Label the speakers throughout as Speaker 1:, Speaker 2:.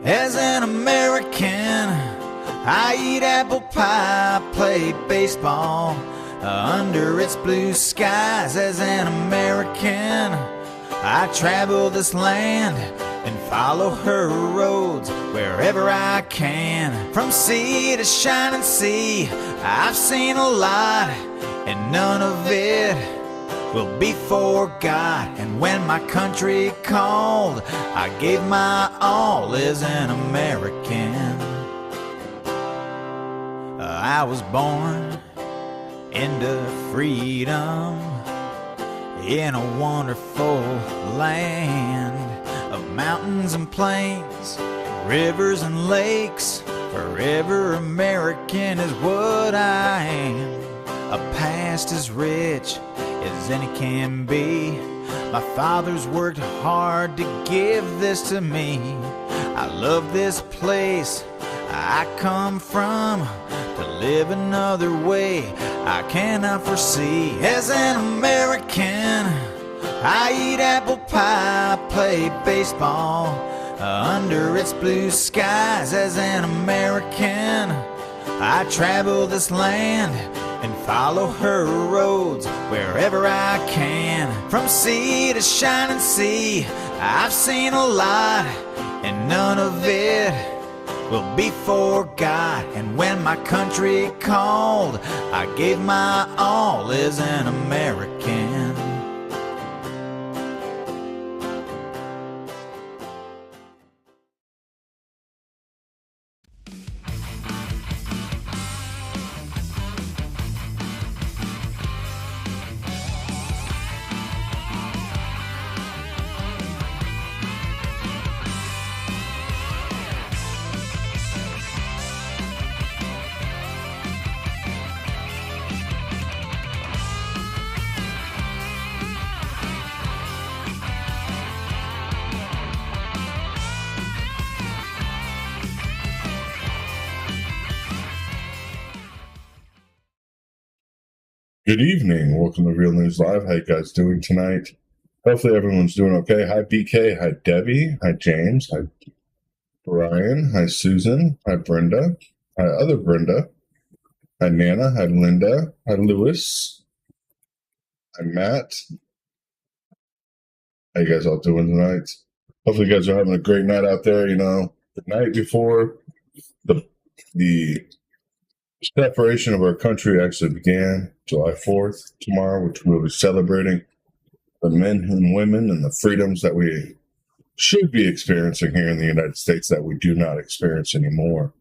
Speaker 1: As an American, I eat apple pie, play baseball under its blue skies. As an American, I travel this land and follow her roads wherever I can. From sea to shining sea, I've seen a lot, and none of it will be forgot. And when my country called, I gave my all as an American. I was born into freedom in a wonderful land of mountains and plains, rivers and lakes. Forever American is what I am. A past as rich as any can be. My father's worked hard to give this to me. I love this place I come from. To live another way I cannot foresee. As an American, I eat apple pie, play baseball under its blue skies. As an American, I travel this land and follow her roads wherever I can. From sea to shining sea, I've seen a lot, and none of it will be forgot. And when my country called, I gave my all as an American.
Speaker 2: Good evening. Welcome to Real News Live. How you guys doing tonight? Hopefully everyone's doing okay. Hi, BK. Hi, Debbie. Hi, James. Hi, Brian. Hi, Susan. Hi, Brenda. Hi, other Brenda. Hi, Nana. Hi, Linda. Hi, Lewis. Hi, Matt. How you guys all doing tonight? Hopefully you guys are having a great night out there. You know, the night before the separation of our country actually began, July 4th, tomorrow, which we'll be celebrating the men and women and the freedoms that we should be experiencing here in the United States that we do not experience anymore.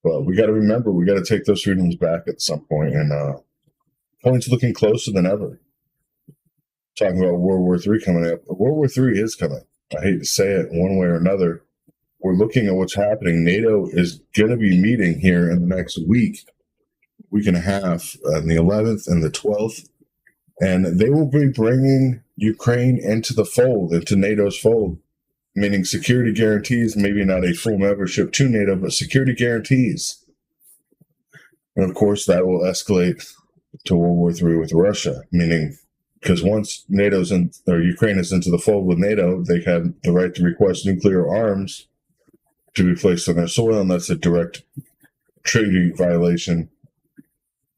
Speaker 2: But we got to remember, we got to take those freedoms back at some point, and point's looking closer than ever. Talking about World War III coming up. World War III is coming. I hate to say it one way or another. We're looking at what's happening. NATO is going to be meeting here in the next week and a half, on the 11th and the 12th, and they will be bringing Ukraine into the fold, into NATO's fold, meaning security guarantees, maybe not a full membership to NATO, but security guarantees. And of course, that will escalate to World War III with Russia, meaning because once NATO's in, or Ukraine is into the fold with NATO, they have the right to request nuclear arms to be placed on their soil, and that's a direct treaty violation.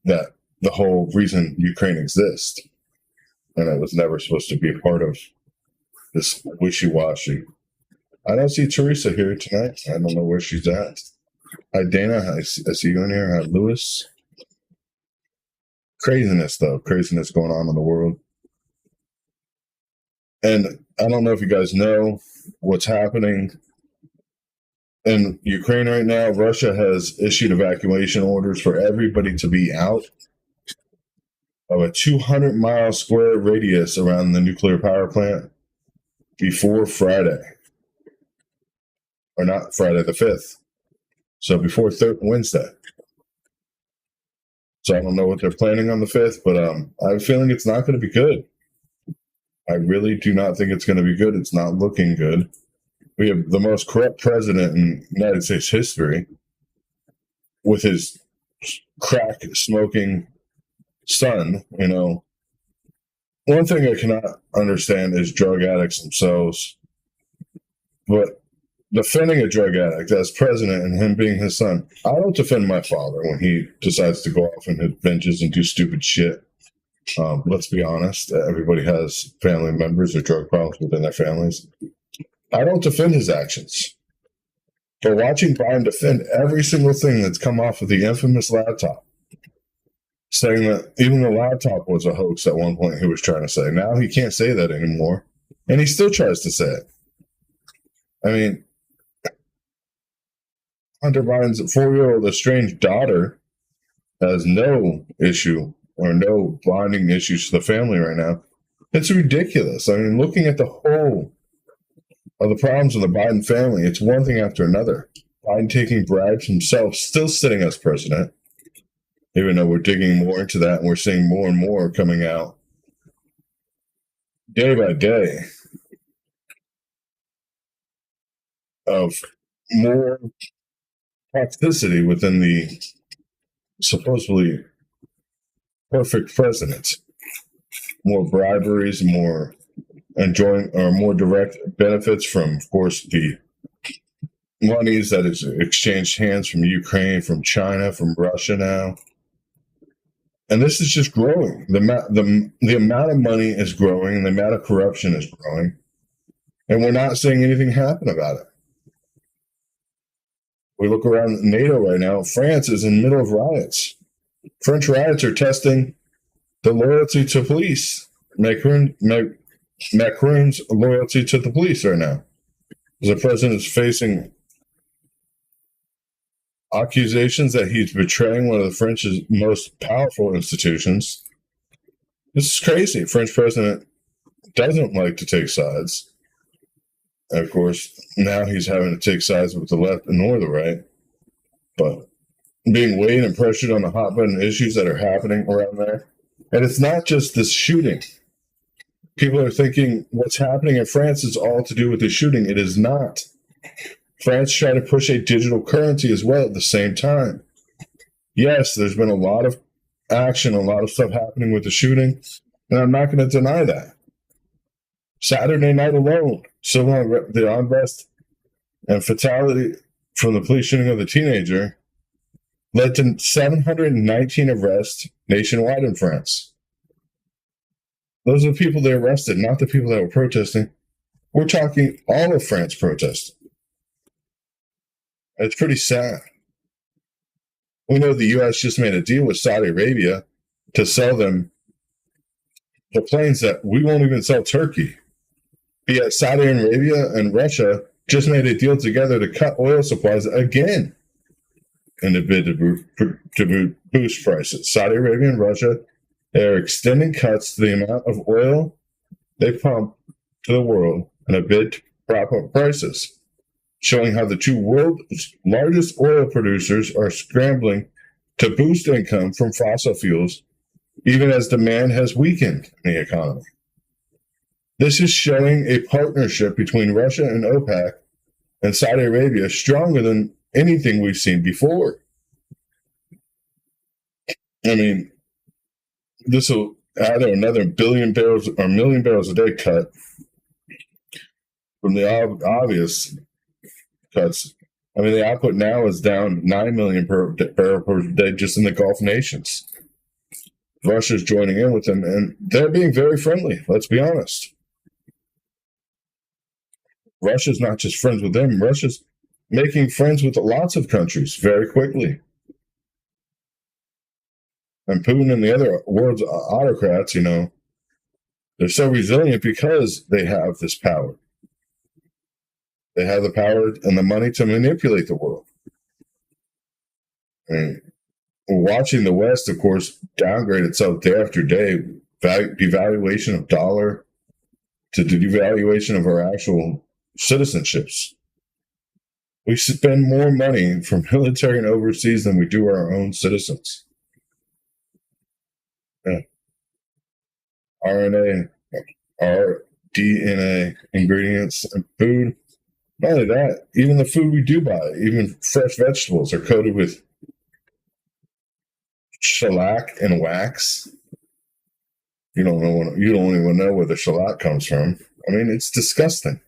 Speaker 2: That the whole reason Ukraine exists, and it was never supposed to be a part of this wishy-washy. I don't see Teresa here tonight. I don't know where she's at. Hi, Dana. I see you in here. Hi, Lewis. Craziness, though. Craziness going on in the world. And I don't know if you guys know what's happening in Ukraine right now. Russia has issued evacuation orders for everybody to be out of a 200-mile square radius around the nuclear power plant before Friday. Or not Friday the 5th. So before Wednesday. So I don't know what they're planning on the 5th, but I have a feeling it's not going to be good. I really do not think it's going to be good. It's not looking good. We have the most corrupt president in United States history with his crack smoking son. You know, one thing I cannot understand is drug addicts themselves, but defending a drug addict as president and him being his son. I don't defend my father when he decides to go off on his benches and do stupid shit. Let's be honest. Everybody has family members or drug problems within their families. I don't defend his actions. But watching Biden defend every single thing that's come off of the infamous laptop, saying that even the laptop was a hoax at one point, he was trying to say. Now he can't say that anymore. And he still tries to say it. I mean, Hunter Biden's 4-year-old estranged daughter has no issue or no bonding issues to the family right now. It's ridiculous. I mean, looking at the whole of the problems of the Biden family, it's one thing after another. Biden taking bribes himself, still sitting as president, even though we're digging more into that and we're seeing more and more coming out day by day of more toxicity within the supposedly perfect president. More briberies, more enjoying or more direct benefits from, of course, the monies that is exchanged hands from Ukraine, from China, from Russia now. And this is just growing. The amount of money is growing, the amount of corruption is growing, and we're not seeing anything happen about it. We look around NATO right now. France is in the middle of riots. French riots are testing the loyalty to police. Macron's loyalty to the police right now. The president is facing accusations that he's betraying one of the French's most powerful institutions. This is crazy. French president doesn't like to take sides. And of course, now he's having to take sides with the left and the right. But being weighed and pressured on the hot button issues that are happening around there. And it's not just this shooting. People are thinking what's happening in France is all to do with the shooting. It is not. France tried to push a digital currency as well at the same time. Yes, there's been a lot of action, a lot of stuff happening with the shooting, and I'm not going to deny that. Saturday night alone, the unrest and fatality from the police shooting of the teenager led to 719 arrests nationwide in France. Those are the people they arrested, not the people that were protesting. We're talking all of France protesting. It's pretty sad. We know the U.S. just made a deal with Saudi Arabia to sell them the planes that we won't even sell Turkey. Yet Saudi Arabia and Russia just made a deal together to cut oil supplies again in the bid to boost prices. Saudi Arabia and Russia, they are extending cuts to the amount of oil they pump to the world in a bid to prop up prices, showing how the two world's largest oil producers are scrambling to boost income from fossil fuels, even as demand has weakened in the economy. This is showing a partnership between Russia and OPEC and Saudi Arabia stronger than anything we've seen before. I mean, this will add another billion barrels or million barrels a day cut from the obvious cuts. I mean, the output now is down 9 million barrels per day just in the Gulf nations. Russia's joining in with them, and they're being very friendly. Let's be honest. Russia's not just friends with them. Russia's making friends with lots of countries very quickly. And Putin and the other world's autocrats, they're so resilient because they have this power. They have the power and the money to manipulate the world. I mean, we're watching the West, of course, downgrade itself day after day, devaluation of dollar to the devaluation of our actual citizenships. We spend more money for military and overseas than we do our own citizens. Yeah. RNA, DNA ingredients and food. Not only that, even the food we do buy, even fresh vegetables, are coated with shellac and wax. You don't even know where the shellac comes from. I mean, it's disgusting.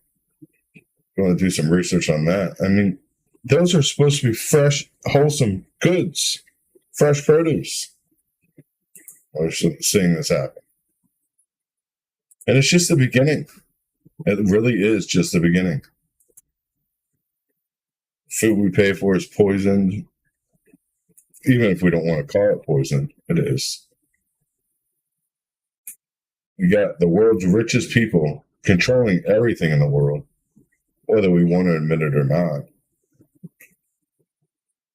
Speaker 2: You want to do some research on that. I mean, those are supposed to be fresh, wholesome goods, fresh produce. We're seeing this happen. And it's just the beginning. It really is just the beginning. Food we pay for is poisoned. Even if we don't want to call it poison, it is. You got the world's richest people controlling everything in the world, whether we want to admit it or not.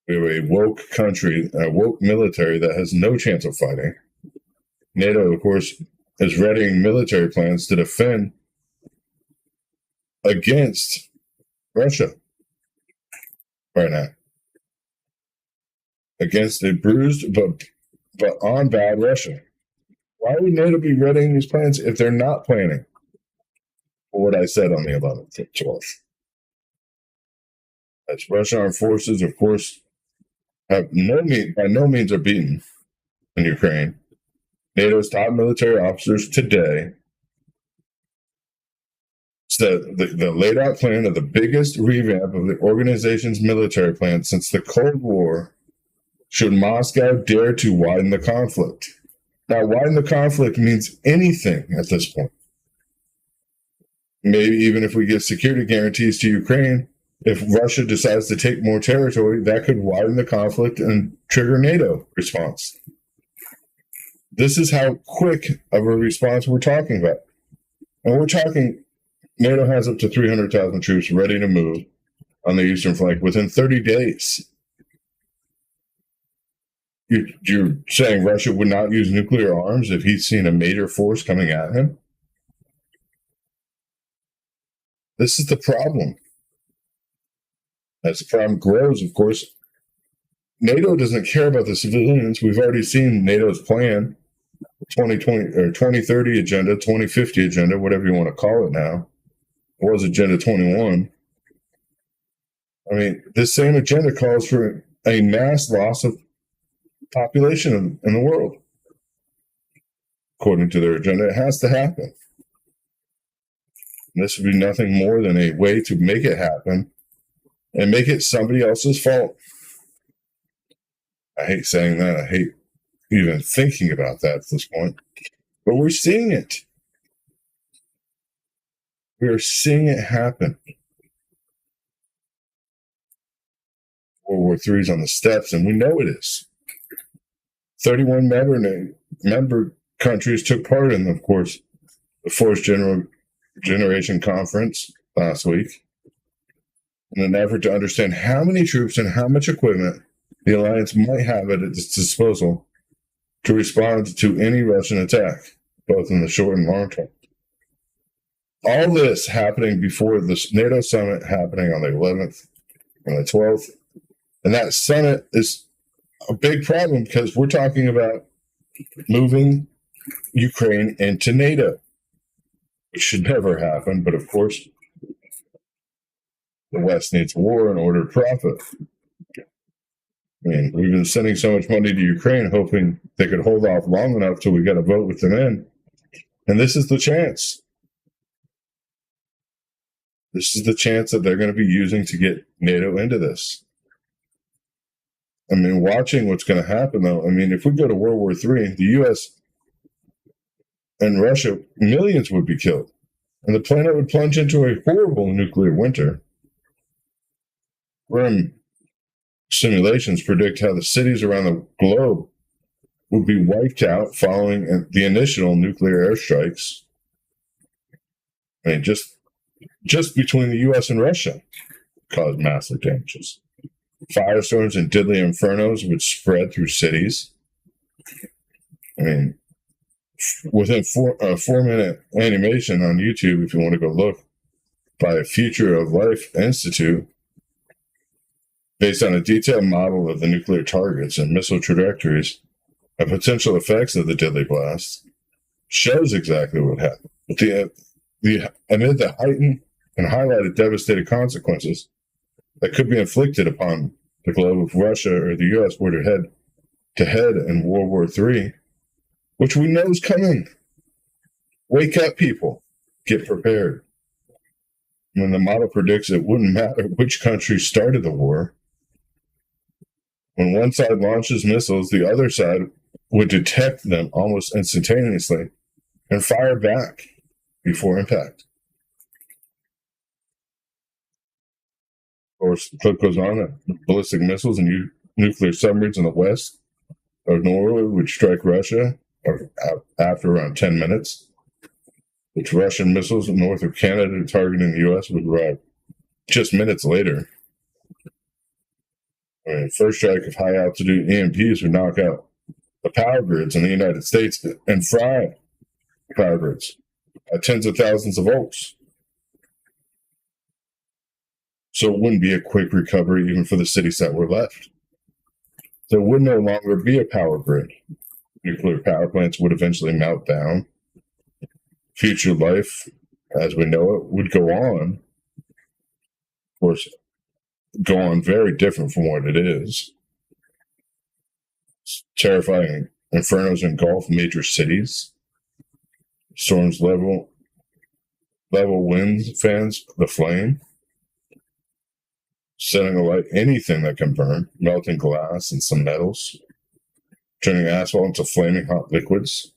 Speaker 2: We have a woke country, a woke military that has no chance of fighting. NATO, of course, is readying military plans to defend against Russia right now. Against a bruised but on bad Russia. Why would NATO be readying these plans if they're not planning for what I said on the 11th and 12th? As Russian armed forces, of course, by no means are beaten in Ukraine. NATO's top military officers today said the laid out plan of the biggest revamp of the organization's military plan since the Cold War should Moscow dare to widen the conflict. Now, widen the conflict means anything at this point. Maybe even if we give security guarantees to Ukraine, if Russia decides to take more territory, that could widen the conflict and trigger NATO response. This is how quick of a response we're talking about. And we're talking, NATO has up to 300,000 troops ready to move on the eastern flank within 30 days. You're saying Russia would not use nuclear arms if he's seen a major force coming at him? This is the problem. As the problem grows, of course, NATO doesn't care about the civilians. We've already seen NATO's plan, 2020 or 2030 agenda, 2050 agenda, whatever you want to call it now. It was Agenda 21. I mean, this same agenda calls for a mass loss of population in the world. According to their agenda, it has to happen. And this would be nothing more than a way to make it happen and make it somebody else's fault. I hate saying that. I hate even thinking about that at this point. But we're seeing it. We are seeing it happen. World War III is on the steps, and we know it is. 31 member countries took part in, of course, the Fourth Generation Conference last week in an effort to understand how many troops and how much equipment the alliance might have at its disposal to respond to any Russian attack, both in the short and long term. All this happening before this NATO summit happening on the 11th and the 12th. And that summit is a big problem because we're talking about moving Ukraine into NATO, which should never happen. But of course, the West needs war in order to profit. I mean, we've been sending so much money to Ukraine, hoping they could hold off long enough till we got a vote with them in. And this is the chance. This is the chance that they're going to be using to get NATO into this. I mean, watching what's going to happen, though, I mean, if we go to World War III, the U.S. and Russia, millions would be killed. And the planet would plunge into a horrible nuclear winter. Grim simulations predict how the cities around the globe would be wiped out following the initial nuclear airstrikes. I mean, just between the U.S. and Russia caused massive damages. Firestorms and deadly infernos would spread through cities. I mean, within a 4-minute animation on YouTube, if you want to go look, by a Future of Life Institute, based on a detailed model of the nuclear targets and missile trajectories and potential effects of the deadly blast, shows exactly what happened. But amid the heightened and highlighted devastating consequences that could be inflicted upon the globe if Russia or the U.S. were to head in World War III, which we know is coming. Wake up, people. Get prepared. When the model predicts it wouldn't matter which country started the war. When one side launches missiles, the other side would detect them almost instantaneously and fire back before impact. Of course, the clip goes on that ballistic missiles and nuclear submarines in the west of Norway would strike Russia after around 10 minutes, which Russian missiles north of Canada targeting the U.S. would arrive just minutes later. First strike of high altitude EMPs would knock out the power grids in the United States and fry the power grids at tens of thousands of volts. So it wouldn't be a quick recovery even for the cities that were left. There would no longer be a power grid. Nuclear power plants would eventually melt down. Future life, as we know it, would go on. Of course, go on very different from what it is. It's terrifying infernos engulf major cities. Storms level winds fans the flame, setting alight anything that can burn, melting glass and some metals, turning asphalt into flaming hot liquids.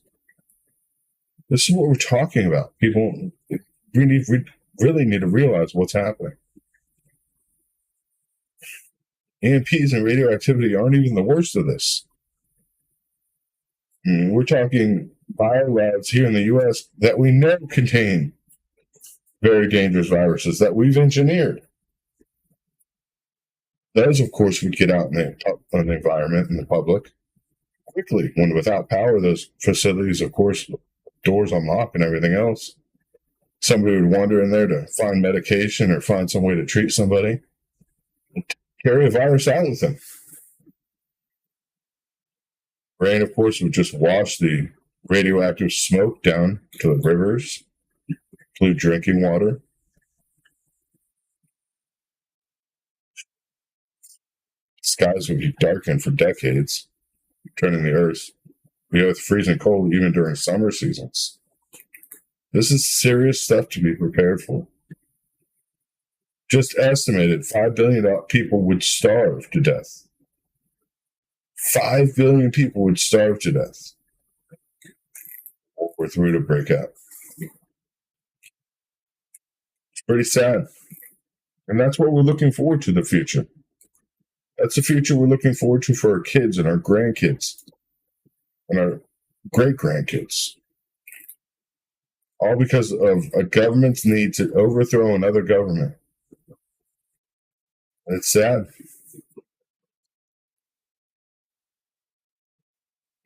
Speaker 2: This is what we're talking about. People really need to realize what's happening. EMPs and radioactivity aren't even the worst of this. We're talking biolabs here in the U.S. that we know contain very dangerous viruses that we've engineered. Those, of course, would get out in the environment, in the public, quickly. When without power, those facilities, of course, doors unlock and everything else. Somebody would wander in there to find medication or find some way to treat somebody, carry a virus out with them. Rain, of course, would just wash the radioactive smoke down to the rivers, pollute drinking water. Skies would be darkened for decades, turning the earth freezing cold even during summer seasons. This is serious stuff to be prepared for. Just estimated 5 billion people would starve to death. 5 billion people would starve to death. World War III to break out. It's pretty sad. And that's what we're looking forward to, the future. That's the future we're looking forward to for our kids and our grandkids and our great-grandkids. All because of a government's need to overthrow another government. And it's sad.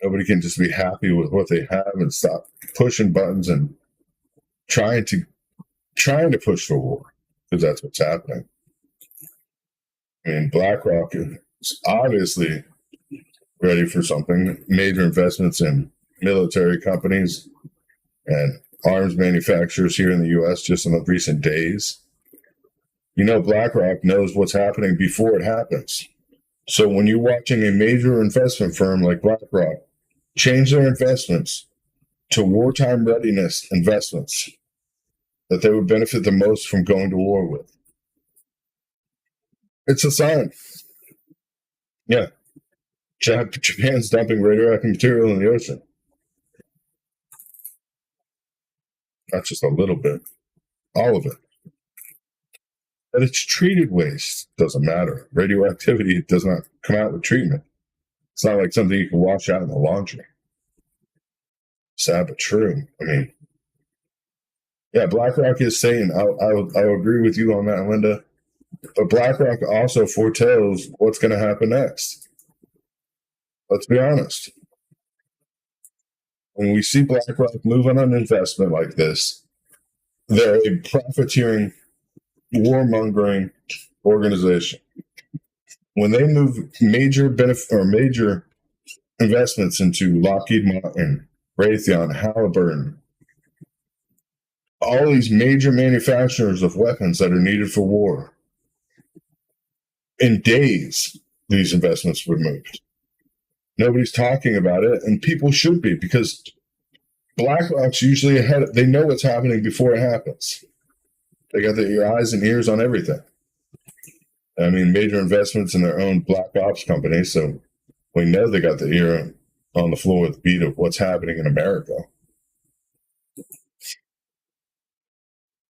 Speaker 2: Nobody can just be happy with what they have and stop pushing buttons and trying to push for war, because that's what's happening. I mean, BlackRock is obviously ready for something. Major investments in military companies and arms manufacturers here in the U.S. just in the recent days. BlackRock knows what's happening before it happens. So when you're watching a major investment firm like BlackRock change their investments to wartime readiness investments that they would benefit the most from going to war with, it's a sign. Yeah. Japan's dumping radioactive material in the ocean. Not just a little bit, all of it. But it's treated waste. Doesn't matter. Radioactivity does not come out with treatment. It's not like something you can wash out in the laundry. Sad but true. I mean, yeah, BlackRock is saying, I'll agree with you on that, Linda. But BlackRock also foretells what's going to happen next. Let's be honest. When we see BlackRock moving on an investment like this, they're a profiteering, warmongering organization. When they move major investments into Lockheed Martin, Raytheon, Halliburton, all these major manufacturers of weapons that are needed for war, in days, these investments were moved. Nobody's talking about it, and people should be, because BlackRock's usually ahead. They know what's happening before it happens. They got their eyes and ears on everything. I mean, major investments in their own black ops company, so we know they got the ear on the floor with the beat of what's happening in America.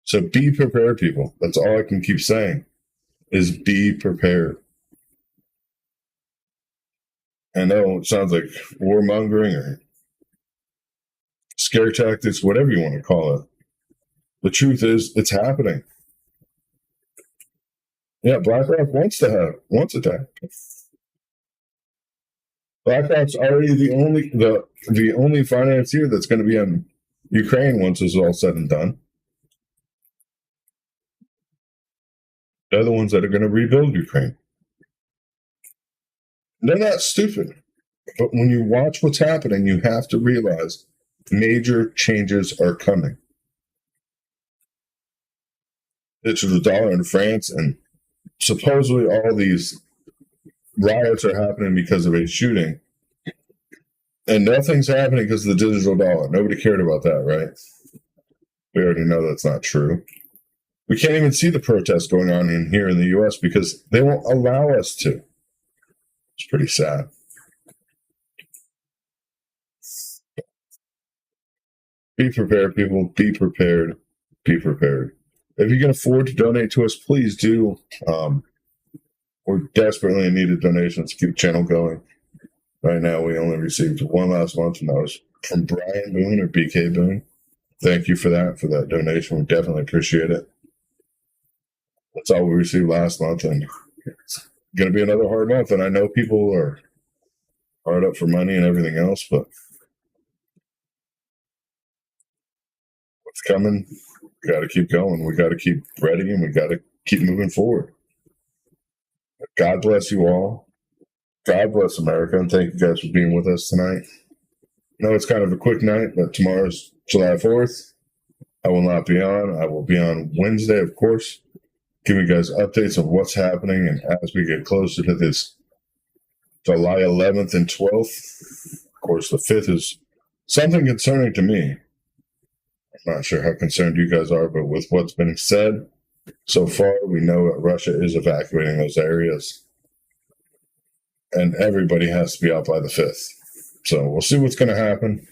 Speaker 2: So be prepared, people. That's all I can keep saying is be prepared. I know it sounds like warmongering or scare tactics, whatever you want to call it. The truth is, it's happening. Yeah, BlackRock wants a tank. BlackRock's already the only financier that's going to be in Ukraine once it's all said and done. They're the ones that are going to rebuild Ukraine. They're not stupid. But when you watch what's happening, you have to realize major changes are coming. Digital dollar in France, and supposedly all these riots are happening because of a shooting. And nothing's happening because of the digital dollar. Nobody cared about that, right? We already know that's not true. We can't even see the protests going on here in the U.S. because they won't allow us to. It's pretty sad. Be prepared, people. Be prepared. Be prepared. If you can afford to donate to us, please do. We're desperately in need of donations to keep the channel going. Right now, we only received one last month, and that was from Brian Boone or BK Boone. Thank you for that donation. We definitely appreciate it. That's all we received last month, and it's going to be another hard month. And I know people are hard up for money and everything else, but what's coming, we got to keep going. We got to keep ready, and we got to keep moving forward. God bless you all. God bless America, and thank you guys for being with us tonight. I know it's kind of a quick night, but tomorrow's July 4th. I will not be on. I will be on Wednesday, of course, giving you guys updates of what's happening. And as we get closer to this July 11th and 12th, of course, the 5th is something concerning to me. I'm not sure how concerned you guys are, but with what's been said so far, we know that Russia is evacuating those areas. And everybody has to be out by the 5th. So we'll see what's going to happen.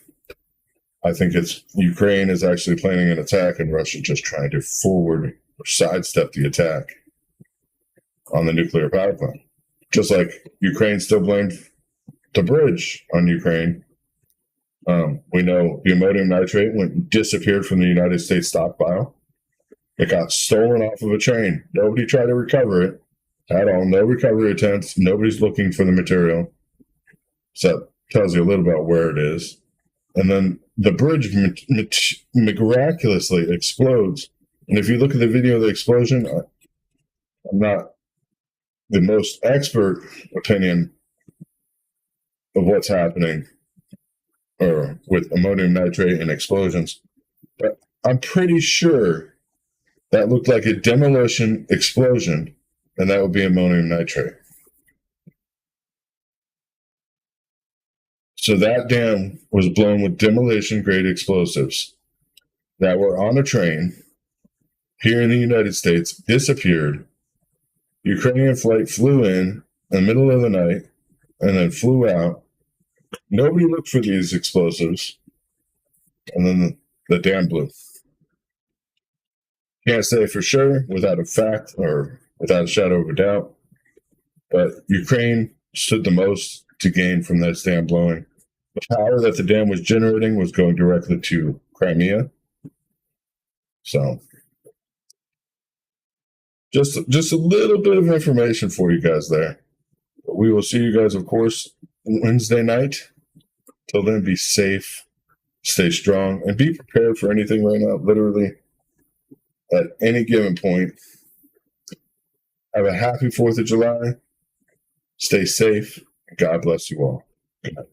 Speaker 2: I think it's Ukraine is actually planning an attack and Russia just trying to forward or sidestep the attack on the nuclear power plant. Just like Ukraine still blamed the bridge on Ukraine. We know the ammonium nitrate disappeared from the United States stockpile. It got stolen off of a train. Nobody tried to recover it at all. No recovery attempts. Nobody's looking for the material. So that tells you a little about where it is. And then the bridge miraculously explodes. And if you look at the video of the explosion, I'm not the most expert opinion of what's happening or with ammonium nitrate and explosions, but I'm pretty sure that looked like a demolition explosion, and that would be ammonium nitrate. So that dam was blown with demolition-grade explosives that were on a train here in the United States, disappeared. Ukrainian flight flew in the middle of the night and then flew out. Nobody looked for these explosives, and then the dam blew. Can't say for sure without a fact or without a shadow of a doubt, but Ukraine stood the most to gain from this dam blowing. The power that the dam was generating was going directly to Crimea. So just a little bit of information for you guys there. But we will see you guys, of course, Wednesday night. Till then, be safe, stay strong, and be prepared for anything right now, literally at any given point. Have a happy 4th of July. Stay safe. God bless you all. Good night.